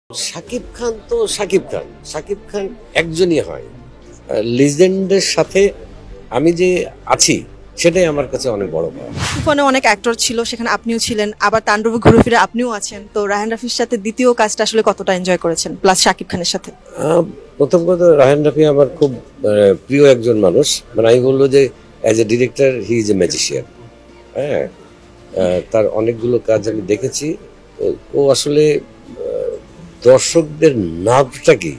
শাকিব খান তো শাকিব খান একজনই হয়। লিজেন্ডের সাথে আমি যে আছি সেটাই আমার কাছে অনেক বড় পাওয়া। তুফানে অনেক অ্যাক্টর ছিল, সেখানে আপনিও ছিলেন, আবার তাণ্ডবে ঘুরে ফিরে আপনিও আছেন। তো রায়হান রাফির সাথে দ্বিতীয় কাজটা আসলে কতটা এনজয় করেছেন, প্লাস শাকিব খানের সাথে? প্রথম কথা, রায়হান রাফি আমার খুব প্রিয় একজন মানুষ। মানে আমি বলবো যে as a director he is a magician. হ্যাঁ, তার অনেকগুলো কাজ আমি দেখেছি। ও আসলে দর্শকদের নার্ভটা কি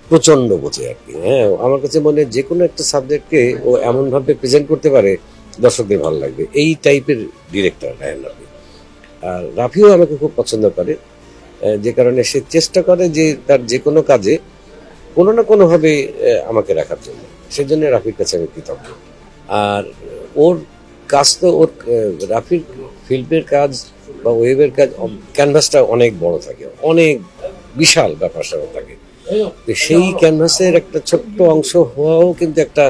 প্রচন্ড বোঝে আর কি। হ্যাঁ, আমার কাছে মনে হয় যে কোনো একটা সাবজেক্টকে ও এমন ভাবে প্রেজেন্ট করতে পারে দর্শকদের ভালো লাগবে, এই টাইপের ডিরেক্টর রায়হান রাফি। আর রাফিও আমাকে খুব পছন্দ করে, যে কারণে সে চেষ্টা করে যে তার যে কোনো কাজে কোনো না কোনো ভাবে আমাকে রাখার জন্য। সেজন্য রাফির কাছে আমি কৃতজ্ঞ। আর ওর কাজ তো ওর রাফির ফিল্মের কাজ বা ওয়েবের কাজ, ক্যানভাসটা অনেক বড় থাকে, অনেক বিশাল ব্যাপার স্যাপার থাকে। তো সেই ক্যানভাসের একটা ছোট্ট অংশ হওয়াও কিন্তু একটা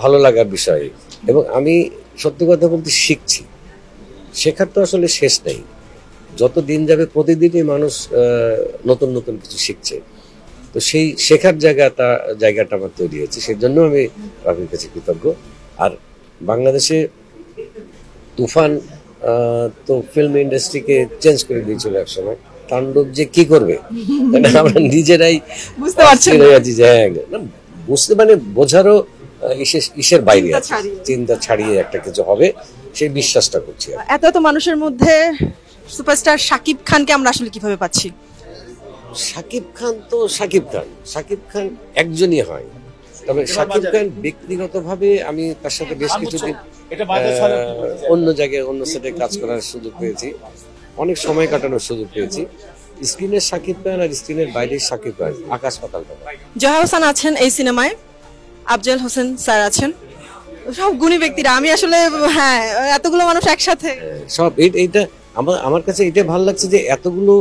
ভালো লাগার বিষয়। এবং আমি সত্যি কথা বলতে শিখছি, শেখার তো আসলে শেষ নেই। যত দিন যাবে প্রতিদিনই মানুষ নতুন নতুন কিছু শিখছে। তো সেই শেখার জায়গাটা আমার তৈরি হয়েছে, সেই জন্য আমি রাফির কাছে কৃতজ্ঞ। আর বাংলাদেশে তুফান তো ফিল্ম ইন্ডাস্ট্রিকে চেঞ্জ করে দিয়েছিল এক সময়। তাণ্ডব যে কি করবে আমরা নিজেরাই বুঝতে পারছি যে বুঝতে মানে বোঝারও ইসের বাইরে আছে, চিন্তা ছাড়িয়ে একটা কিছু হবে সেই বিশ্বাসটা করছি। এত এত মানুষের মধ্যে সুপারস্টার শাকিব খানকে আমরা আসলে কিভাবে পাচ্ছি? শাকিব খান তো শাকিব খান একজনই হয়। তবে শাকিব খান ব্যক্তিগতভাবে আমি তার সাথে বেশ কিছুদিন অন্য জায়গায় অন্য সেটে কাজ করার সুযোগ পেয়েছি, অনেক সময় কাটানোর সুযোগ পেয়েছি। স্ক্রিনের শাকিব খান আর স্ক্রিনের বাইরের শাকিব খান আকাশ পাতাল ব্যাপার। জয়া হোসেন আছেন এই সিনেমায়, আফজাল হোসেন স্যার আছেন, সব গুণী ব্যক্তিরা। আমি আসলে হ্যাঁ, এতগুলো মানুষ একসাথে সব এইটা আমার কাছে এটা ভালো লাগছে যে এতগুলো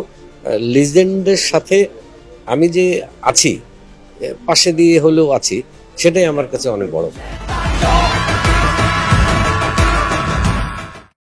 লিজেন্ডের সাথে আমি যে আছি, পাশে দিয়ে হলেও আছি, সেটাই আমার কাছে অনেক বড়।